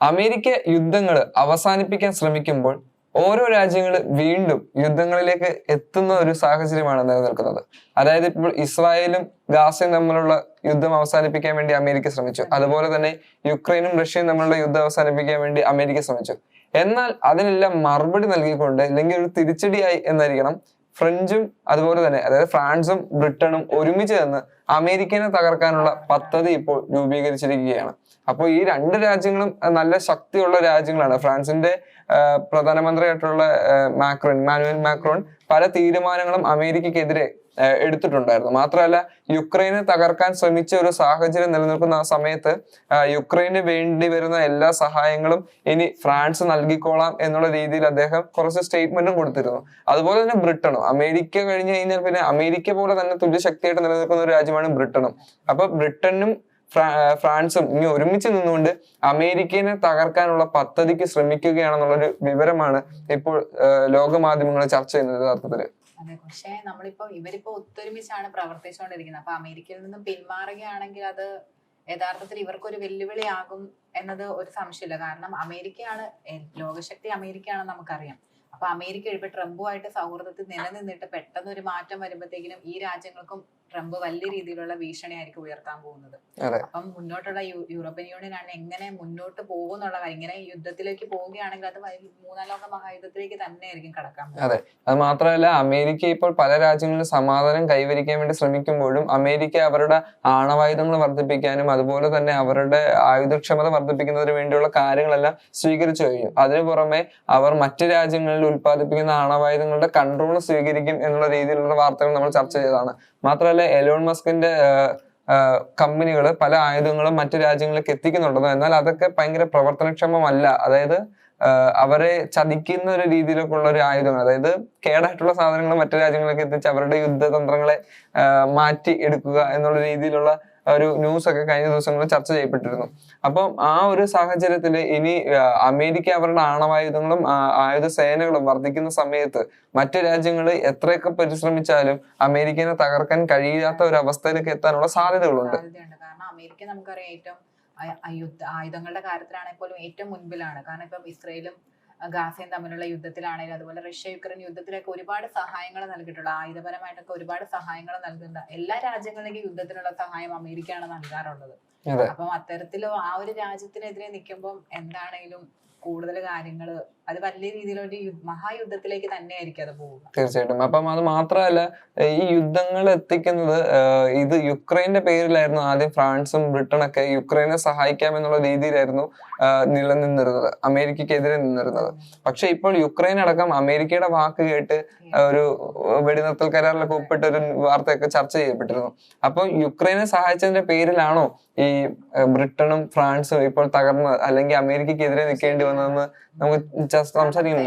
America യുദ്ധങ്ങൾ അവസാനിപ്പിക്കാൻ ശ്രമിക്കുമ്പോൾ ഓരോ രാജ്യങ്ങൾ വീണ്ടും യുദ്ധങ്ങളിലേക്ക് എത്തുന്ന ഒരു സാഹചര്യമാണ് നിലനിൽക്കുന്നത്. അതായത് ഇപ്പോൾ ഇസ്രായേലും ഗാസയും തമ്മിലുള്ള യുദ്ധം അവസാനിപ്പിക്കാൻ വേണ്ടി അമേരിക്ക ശ്രമിച്ചു. അതുപോലെ തന്നെ യുക്രൈനും റഷ്യയും തമ്മിലുള്ള യുദ്ധം അവസാനിപ്പിക്കാൻ വേണ്ടി അമേരിക്ക ശ്രമിച്ചു. എന്നാൽ അതിനെല്ലാം മറുപടി നൽകിക്കൊണ്ട്, അല്ലെങ്കിൽ ഒരു തിരിച്ചടിയായി എന്നായിരിക്കണം, ഫ്രഞ്ചും അതുപോലെ തന്നെ അതായത് ഫ്രാൻസും ബ്രിട്ടനും ഒരുമിച്ച് നിന്ന് അമേരിക്കനെ തകർക്കാനുള്ള പദ്ധതി ഇപ്പോൾ രൂപീകരിച്ചിരിക്കുകയാണ്. അപ്പോൾ ഈ രണ്ട് രാജ്യങ്ങളും നല്ല ശക്തിയുള്ള രാജ്യങ്ങളാണ്. ഫ്രാൻസിന്റെ പ്രധാനമന്ത്രിയായിട്ടുള്ള ഇമ്മാനുവൽ മാക്രോൺ പല തീരുമാനങ്ങളും അമേരിക്കക്കെതിരെ എടുത്തിട്ടുണ്ടായിരുന്നു. മാത്രമല്ല, യുക്രൈനെ തകർക്കാൻ ശ്രമിച്ച ഒരു സാഹചര്യം നിലനിൽക്കുന്ന ആ സമയത്ത് യുക്രൈന് വേണ്ടി വരുന്ന എല്ലാ സഹായങ്ങളും ഇനി ഫ്രാൻസ് നൽകിക്കോളാം എന്നുള്ള രീതിയിൽ അദ്ദേഹം കുറച്ച് സ്റ്റേറ്റ്മെന്റും കൊടുത്തിരുന്നു. അതുപോലെ തന്നെ ബ്രിട്ടനും, അമേരിക്ക കഴിഞ്ഞു കഴിഞ്ഞാൽ പിന്നെ അമേരിക്ക പോലെ തന്നെ തുല്യശക്തിയായിട്ട് നിലനിൽക്കുന്ന ഒരു രാജ്യമാണ് ബ്രിട്ടനും. അപ്പൊ ബ്രിട്ടനും ഫ്രാൻസും ഇനി ഒരുമിച്ച് നിന്നുകൊണ്ട് അമേരിക്കനെ തകർക്കാനുള്ള പദ്ധതിക്ക് ശ്രമിക്കുകയാണെന്നുള്ളൊരു വിവരമാണ് ഇപ്പോൾ ലോകമാധ്യമങ്ങൾ ചർച്ച ചെയ്യുന്നത് യഥാർത്ഥത്തില്. അതെ, പക്ഷെ ഇവരിപ്പോ ഒത്തൊരുമിച്ചാണ് പ്രവർത്തിച്ചുകൊണ്ടിരിക്കുന്നത്. അപ്പൊ അമേരിക്കയിൽ നിന്നും പിന്മാറുകയാണെങ്കിൽ അത് യഥാർത്ഥത്തിൽ ഇവർക്കൊരു വെല്ലുവിളിയാകും എന്നത് ഒരു സംശയമില്ല. കാരണം അമേരിക്കയാണ് ലോകശക്തി, അമേരിക്കയാണെന്ന് നമുക്കറിയാം. അപ്പൊ അമേരിക്ക ഇപ്പൊ ട്രംപുമായിട്ട് സൗഹൃദത്തിൽ നിലനിന്നിട്ട് പെട്ടെന്ന് ഒരു മാറ്റം വരുമ്പോഴത്തേക്കിനും ഈ രാജ്യങ്ങൾക്കും ട്രംപ് വലിയ രീതിയിലുള്ള ഭീഷണിയായിരിക്കും ഉയർത്താൻ പോകുന്നത്. അപ്പം മുന്നോട്ടുള്ള യൂറോപ്യൻ യൂണിയനാണ് എങ്ങനെ മുന്നോട്ട് പോകുന്നുള്ള കാര്യം, ഇങ്ങനെ യുദ്ധത്തിലേക്ക് പോവുകയാണെങ്കിൽ അത് മൂന്നാം ലോക മഹായുദ്ധത്തിലേക്ക് തന്നെ ആയിരിക്കും കടക്കാൻ പോകുന്നത്. അതെ, അത് മാത്രമല്ല, അമേരിക്ക ഇപ്പോൾ പല രാജ്യങ്ങളിലും സമാധാനം കൈവരിക്കാൻ വേണ്ടി ശ്രമിക്കുമ്പോഴും അമേരിക്ക അവരുടെ ആണവായുധങ്ങൾ വർദ്ധിപ്പിക്കാനും അതുപോലെ തന്നെ അവരുടെ ആയുധക്ഷമത വർദ്ധിപ്പിക്കുന്നതിന് വേണ്ടിയുള്ള കാര്യങ്ങളെല്ലാം സ്വീകരിച്ചു കഴിഞ്ഞു. അതിനു പുറമെ അവർ മറ്റു രാജ്യങ്ങളിൽ ഉൽപ്പാദിപ്പിക്കുന്ന ആണവായുധങ്ങളുടെ കൺട്രോൾ സ്വീകരിക്കും എന്നുള്ള രീതിയിലുള്ള വാർത്തകൾ നമ്മൾ ചർച്ച ചെയ്തതാണ്. മാത്രമല്ല, എലോൺ മസ്കിന്റെ കമ്പനികൾ പല ആയുധങ്ങളും മറ്റു രാജ്യങ്ങളിലേക്ക് എത്തിക്കുന്നുണ്ടെന്ന്. എന്നാൽ അതൊക്കെ ഭയങ്കര പ്രവർത്തനക്ഷമമല്ല. അതായത് അവരെ ചതിക്കുന്ന ഒരു രീതിയിലൊക്കെയുള്ള ഒരു ആയുധങ്ങൾ, അതായത് കേടായിട്ടുള്ള സാധനങ്ങൾ മറ്റു രാജ്യങ്ങളിലേക്ക് എത്തിച്ച് അവരുടെ യുദ്ധതന്ത്രങ്ങളെ മാറ്റി എടുക്കുക എന്നുള്ള രീതിയിലുള്ള ഒരു ന്യൂസ് ഒക്കെ കഴിഞ്ഞ ദിവസങ്ങളിൽ ചർച്ച ചെയ്യപ്പെട്ടിരുന്നു. അപ്പം ആ ഒരു സാഹചര്യത്തിൽ ഇനി അമേരിക്ക അവരുടെ ആണവായുധങ്ങളും ആയുധ സേനകളും വർദ്ധിക്കുന്ന സമയത്ത് മറ്റു രാജ്യങ്ങൾ എത്രയൊക്കെ പരിശ്രമിച്ചാലും അമേരിക്കനെ തകർക്കാൻ കഴിയാത്ത ഒരു അവസ്ഥയിലേക്ക് എത്താനുള്ള സാധ്യതകളുണ്ട്. കാരണം അമേരിക്ക നമുക്കറിയാം ഏറ്റവും ആയുധങ്ങളുടെ കാര്യത്തിലാണെങ്കിൽ പോലും ഏറ്റവും മുൻപിലാണ്. കാരണം ഇപ്പം ഇസ്രയേലും ഗാസയും തമ്മിലുള്ള യുദ്ധത്തിലാണെങ്കിലും അതുപോലെ റഷ്യ യുക്രൈൻ യുദ്ധത്തിലൊക്കെ ഒരുപാട് സഹായങ്ങൾ നൽകിയിട്ടുള്ള, ആയുധപരമായിട്ടൊക്കെ ഒരുപാട് സഹായങ്ങൾ നൽകുന്ന എല്ലാ രാജ്യങ്ങളിലേക്കും യുദ്ധത്തിനുള്ള സഹായം അമേരിക്കയാണ് നൽകാറുള്ളത്. അപ്പം അത്തരത്തിലും ആ ഒരു രാജ്യത്തിനെതിരെ നിൽക്കുമ്പോൾ എന്താണെങ്കിലും കൂടുതൽ കാര്യങ്ങൾ അത് വലിയ രീതിയിലൊരു മഹായുദ്ധത്തിലേക്ക് തന്നെയായിരിക്കും അത് പോകുക. തീർച്ചയായിട്ടും. അപ്പം അത് മാത്രമല്ല, ഈ യുദ്ധങ്ങൾ എത്തിക്കുന്നത് ഇത് യുക്രൈന്റെ പേരിലായിരുന്നു. ആദ്യം ഫ്രാൻസും ബ്രിട്ടനൊക്കെ യുക്രൈനെ സഹായിക്കാമെന്നുള്ള രീതിയിലായിരുന്നു നിലനിന്നിരുന്നത്, അമേരിക്കക്കെതിരെ നിന്നിരുന്നത്. പക്ഷെ ഇപ്പോൾ യുക്രൈൻ അടക്കം അമേരിക്കയുടെ വാക്ക് കേട്ട് ഒരു വെടിനിർത്തൽ കരാറിലൊക്കെ ഒപ്പിട്ട ഒരു വാർത്തയൊക്കെ ചർച്ച ചെയ്യപ്പെട്ടിരുന്നു. അപ്പൊ യുക്രൈനെ സഹായിച്ചതിന്റെ പേരിലാണോ ഈ ബ്രിട്ടനും ഫ്രാൻസും ഇപ്പോൾ തകർന്നത്, അല്ലെങ്കിൽ അമേരിക്കക്കെതിരെ നിൽക്കേണ്ടി വന്നതെന്ന് നമുക്ക് സംസാരിക്കുന്നു.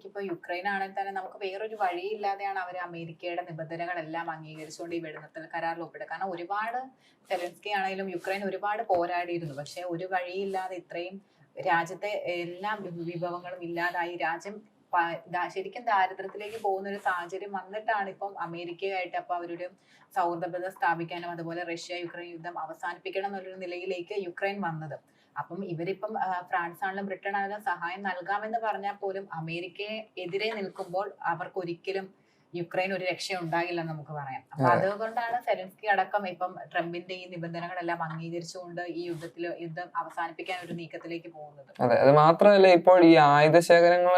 ഇപ്പൊ യുക്രൈൻ ആണെങ്കിൽ തന്നെ നമുക്ക് വേറൊരു വഴിയില്ലാതെയാണ് അവർ അമേരിക്കയുടെ നിബന്ധനകളെല്ലാം അംഗീകരിച്ചുകൊണ്ട് ഈ വെടിനിർത്തൽ കരാറിൽ ഒപ്പിടുക. കാരണം ഒരുപാട് സെലൻസ്കി ആണെങ്കിലും യുക്രൈൻ ഒരുപാട് പോരാടിയിരുന്നു. പക്ഷെ ഒരു വഴിയില്ലാതെ ഇത്രയും രാജ്യത്തെ എല്ലാ വിഭവങ്ങളും ഇല്ലാതായി രാജ്യം ശരിക്കും ദാരിദ്ര്യത്തിലേക്ക് പോകുന്ന ഒരു സാഹചര്യം വന്നിട്ടാണ് ഇപ്പം അമേരിക്കയായിട്ട് അപ്പൊ അവരുടെ സൗഹൃദബന്ധം സ്ഥാപിക്കാനും അതുപോലെ റഷ്യ യുക്രൈൻ യുദ്ധം അവസാനിപ്പിക്കണം എന്നുള്ളൊരു നിലയിലേക്ക് യുക്രൈൻ വന്നത്. അപ്പം ഇവരിപ്പം ഫ്രാൻസ് ആണെങ്കിലും ബ്രിട്ടൻ ആണെങ്കിലും സഹായം നൽകാമെന്ന് പറഞ്ഞാൽ പോലും അമേരിക്കയെ എതിരെ നിൽക്കുമ്പോൾ അവർക്ക് ഒരിക്കലും യുക്രൈൻ ഒരു രക്ഷ ഉണ്ടാകില്ലെന്ന് നമുക്ക് പറയാം. അപ്പൊ അതുകൊണ്ടാണ് സെലൻസ്കി അടക്കം ഇപ്പം ട്രംപിന്റെ ഈ നിബന്ധനകളെല്ലാം അംഗീകരിച്ചുകൊണ്ട് ഈ യുദ്ധം അവസാനിപ്പിക്കാൻ ഒരു നീക്കത്തിലേക്ക് പോകുന്നത്. അതെ, അത് മാത്രമല്ല, ഇപ്പോൾ ഈ ആയുധ ശേഖരങ്ങൾ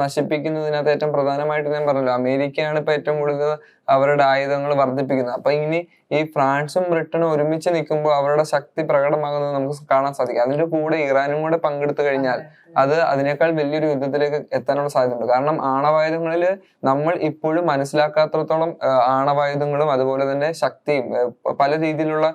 നശിപ്പിക്കുന്നതിനകത്ത് ഏറ്റവും പ്രധാനമായിട്ട് ഞാൻ പറഞ്ഞല്ലോ, അമേരിക്കയാണ് ഇപ്പൊ ഏറ്റവും കൂടുതൽ അവരുടെ ആയുധങ്ങൾ വർദ്ധിപ്പിക്കുന്നത്. അപ്പൊ ഇനി ഈ ഫ്രാൻസും ബ്രിട്ടനും ഒരുമിച്ച് നിൽക്കുമ്പോൾ അവരുടെ ശക്തി പ്രകടമാകുന്നത് നമുക്ക് കാണാൻ സാധിക്കും. അതിന്റെ കൂടെ ഇറാനും കൂടെ പങ്കെടുത്തു കഴിഞ്ഞാൽ അത് അതിനേക്കാൾ വലിയൊരു യുദ്ധത്തിലേക്ക് എത്താനുള്ള സാധ്യതയുണ്ട്. കാരണം ആണവായുധങ്ങളിൽ നമ്മൾ ഇപ്പോഴും മനസ്സിലാക്കാത്രത്തോളം ആണവായുധങ്ങളും അതുപോലെ തന്നെ ശക്തിയും പല രീതിയിലുള്ള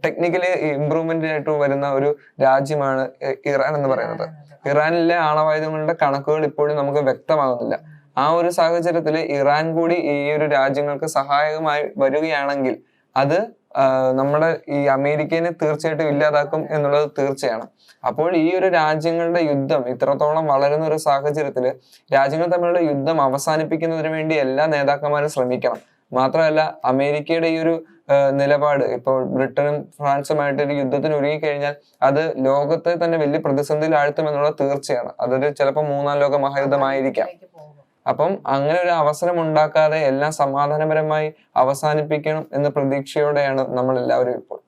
ടെക്നിക്കലി ഇംപ്രൂവ്മെന്റ് ആയിട്ട് വരുന്ന ഒരു രാജ്യമാണ് ഇറാൻ എന്ന് പറയുന്നത്. ഇറാനിലെ ആണവായുധങ്ങളുടെ കണക്കുകൾ ഇപ്പോഴും നമുക്ക് വ്യക്തമാകുന്നില്ല. ആ ഒരു സാഹചര്യത്തിൽ ഇറാൻ കൂടി ഈ ഒരു രാജ്യങ്ങൾക്ക് സഹായകമായി വരികയാണെങ്കിൽ അത് നമ്മുടെ ഈ അമേരിക്കനെ തീർച്ചയായിട്ടും ഇല്ലാതാക്കും എന്നുള്ളത് തീർച്ചയാണ്. അപ്പോൾ ഈ ഒരു രാജ്യങ്ങളുടെ യുദ്ധം ഇത്രത്തോളം വളരുന്ന ഒരു സാഹചര്യത്തിൽ രാജ്യങ്ങൾ തമ്മിലുള്ള യുദ്ധം അവസാനിപ്പിക്കുന്നതിന് വേണ്ടി എല്ലാ നേതാക്കന്മാരും ശ്രമിക്കണം. മാത്രമല്ല, അമേരിക്കയുടെ ഈ ഒരു നിലപാട് ഇപ്പോൾ ബ്രിട്ടനും ഫ്രാൻസുമായിട്ട് ഒരു യുദ്ധത്തിന് ഒരുങ്ങി കഴിഞ്ഞാൽ അത് ലോകത്തെ തന്നെ വലിയ പ്രതിസന്ധിയിൽ ആഴ്ത്തുമെന്നുള്ളത് തീർച്ചയാണ്. അതൊരു ചിലപ്പോൾ 3-ാം ലോക മഹായുദ്ധമായിരിക്കാം. അപ്പം അങ്ങനെ ഒരു അവസരം ഉണ്ടാക്കാതെ എല്ലാം സമാധാനപരമായി അവസാനിപ്പിക്കണം എന്ന പ്രതീക്ഷയോടെയാണ് നമ്മൾ എല്ലാവരും ഇപ്പോൾ.